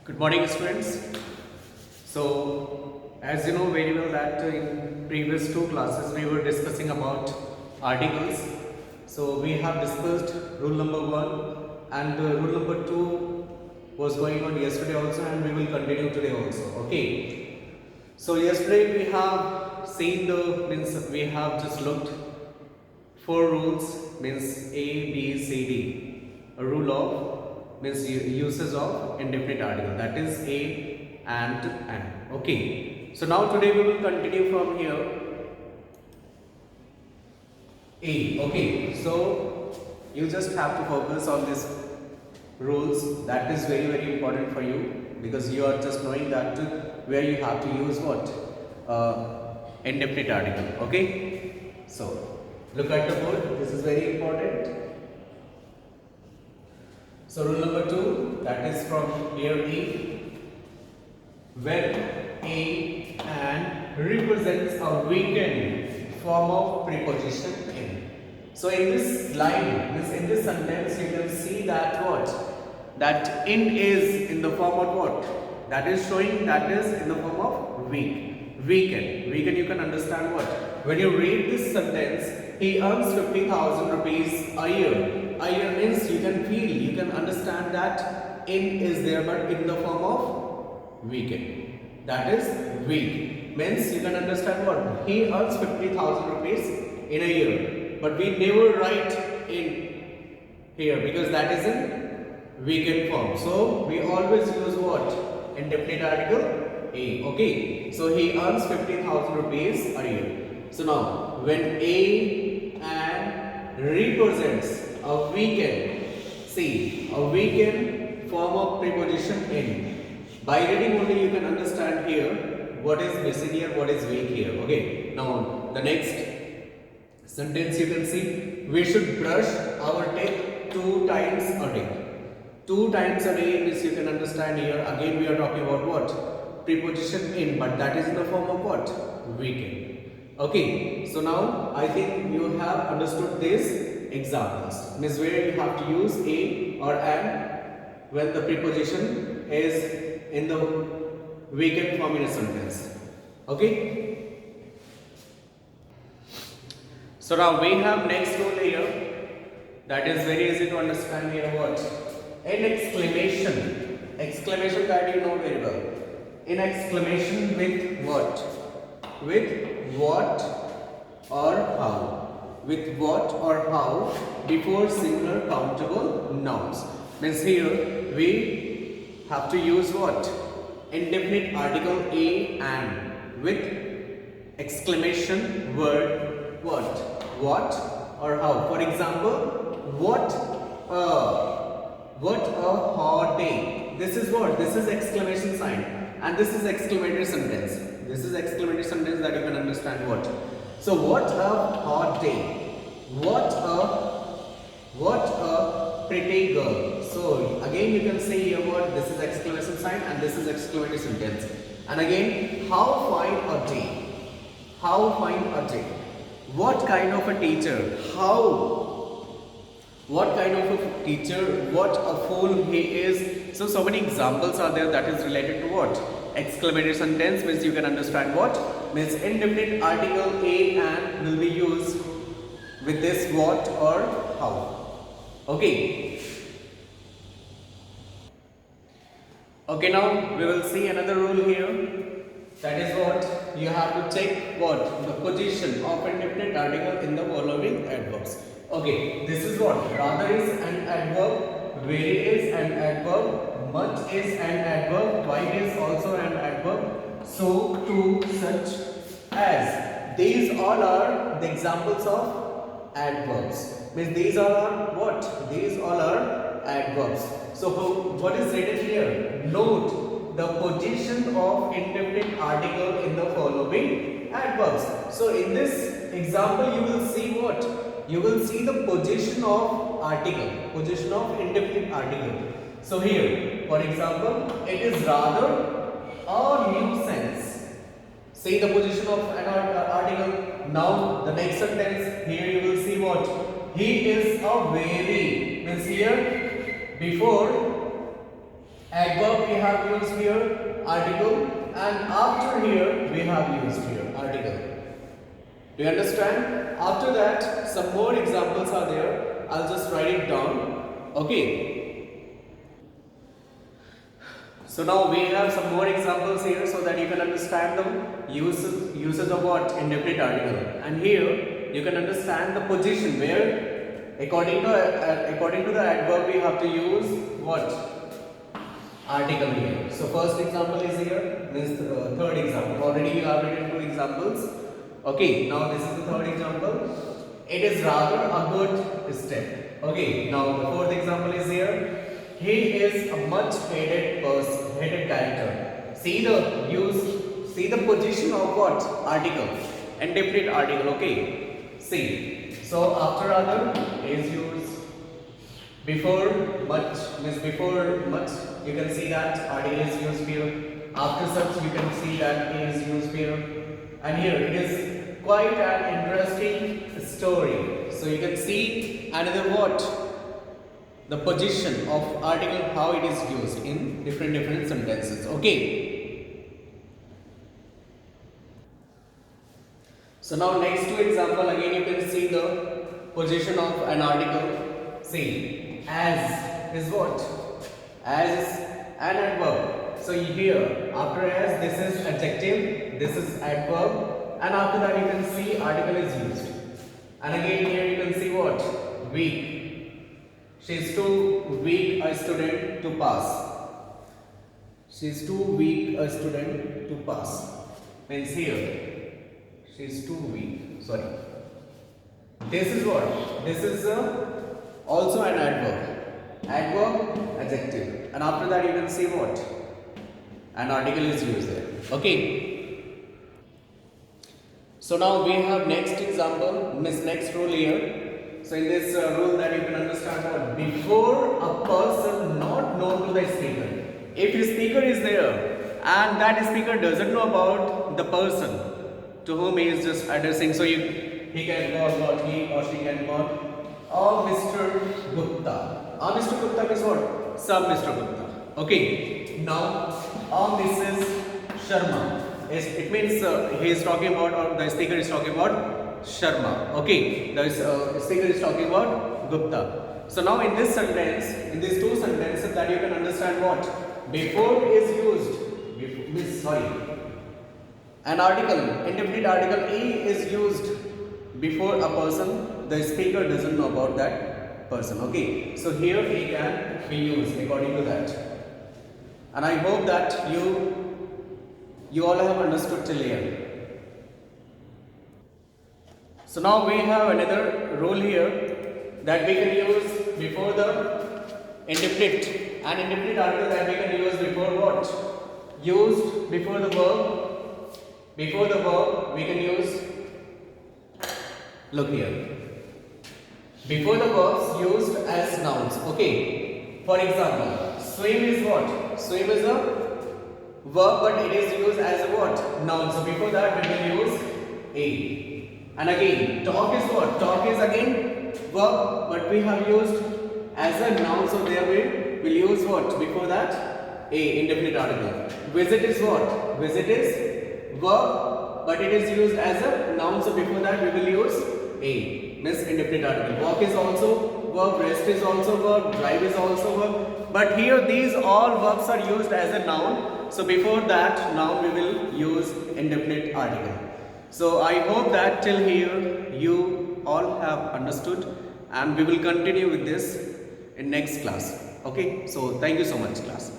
Good morning, students. So, as you know very well that in previous two classes we were discussing about articles. So, we have discussed rule number 1 and rule number 2 was going on yesterday also, and we will continue today also. Okay. So, yesterday we have seen we have just looked four rules, means A, B, C, D. A rule of means uses of indefinite article, that is A and. Okay. So now today we will continue from here. A. Okay. So you just have to focus on these rules. That is very important for you, because you are just knowing that where you have to use what indefinite article. Okay. So look at the board. This is very important. So rule number 2, that is from here A. When A and represents a weakened form of preposition in. So in this line, in this sentence, you can see that what? That in is in the form of what? That is showing that is in the form of weak. Weakened. Weakened, you can understand what? When you read this sentence, he earns 50,000 rupees a year. A year means you can feel, you can understand that in is there, but in the form of weakened. That is weak. Means you can understand what? He earns 50,000 rupees in a year. But we never write in here because that is in weakened form. So we always use what? Indefinite article A. Okay. So he earns 50,000 rupees a year. So now when A and represents a weakened, see, a weakened form of preposition in. By reading only you can understand here what is missing here, what is weak here. Okay. Now the next sentence you can see, we should brush our teeth 2 times a day. 2 times a day means you can understand here. Again we are talking about what? Preposition in, but that is in the form of what? Weakened. Okay. So now I think you have understood this examples, means where you have to use a or an when the preposition is in the weakened form in a sentence. Okay. So now we have next rule here, that is very easy to understand here. What? In exclamation. Exclamation that you know very well. In exclamation with what? With what or how? With what or how before singular countable nouns. Means here we have to use what? Indefinite article a and with exclamation word what? What or how. For example, what a hot day. This is what? This is exclamation sign, and this is exclamatory sentence. This is exclamatory sentence that you can understand what. So what a hot day, what a pretty girl. So again you can say here what, this is exclamation sign and this is exclamatory sentence. And again, how fine a day, how fine a day. What kind of a teacher, what kind of a teacher, what a fool he is. So many examples are there that is related to what? Exclamatory sentence, means you can understand what? Means indefinite article a and will be used with this what or how. Okay. Okay, now we will see another rule here. That is what? You have to check what? The position of indefinite article in the following adverbs. Okay, this is what? Rather is an adverb, very is an adverb, much is an adverb, quite is also an adverb, so, to, such as. These all are the examples of adverbs. Means these all are what? These all are adverbs. So what is written here? Note the position of indefinite article in the following adverbs. So in this example you will see what? You will see the position of article, position of indefinite article. So here, for example, it is rather a nuisance. See the position of an article. Now the next sentence, here you will see what? He is a very, means here before Adverb we have used here, article, and after here we have used here, article. Do you understand? After that, some more examples are there. I'll just write it down. Okay. So now we have some more examples here so that you can understand the uses of what? Indefinite article. And here you can understand the position where according to the adverb we have to use what? Article here. So first example is here. This is the third example. Already you have written two examples. Okay, now this is the third example. It is rather a good step. Okay, now the fourth example is here. He is a much hated person, hated character. See the position of what? Article. Indefinite article. Okay. See. So after rather is used. Before much means before much. You can see that article is used here. After such you can see that it is used here. And here it is quite an interesting story. So you can see another what? The position of article, how it is used in different sentences. Okay. So now next to example, again you can see the position of an article. See, as is what? As is an adverb. So here after as, this is adjective, this is adverb, and after that you can see article is used. And again here you can see what? Weak. She is too weak a student to pass. She is too weak a student to pass. Means here she is too weak. Sorry. This is what? This is also an adverb. Adverb, adjective, and after that you can see what? An article is used there. Okay. So now we have next example, next rule here. So in this rule that you can understand what? Before a person not known to the speaker. If the speaker is there and that speaker doesn't know about the person to whom he is just addressing, so he can call what? He or she can call Mr. Gupta. Mr. Gupta is what? Sir Mr. Gupta. Okay. Now Mrs. Sharma. It means he is talking about, or the speaker is talking about Sharma. Okay. The speaker is talking about Gupta. So now in this sentence, in these two sentences, that you can understand what? Before is used. An article, indefinite article E is used before a person. The speaker doesn't know about that person. Okay. So here he can be used according to that. And I hope that you all have understood till here. So now we have another rule here that we can use before the indefinite. An indefinite article that we can use before what? Used before the verb. Before the verb we can use, look here. Before the verbs used as nouns. Okay. For example, swim is what? Swim is a verb, but it is used as a what? Noun. So before that we will use a. And again, talk is what? Talk is again verb, but we have used as a noun. So there we will use what? Before that a, indefinite article. Visit is what? Visit is verb, but it is used as a noun. So before that we will use a. Means indefinite article. Walk is also verb, rest is also verb, drive is also verb. But here these all verbs are used as a noun. So before that noun we will use indefinite article. So I hope that till here you all have understood, and we will continue with this in next class. Okay. So thank you so much, class.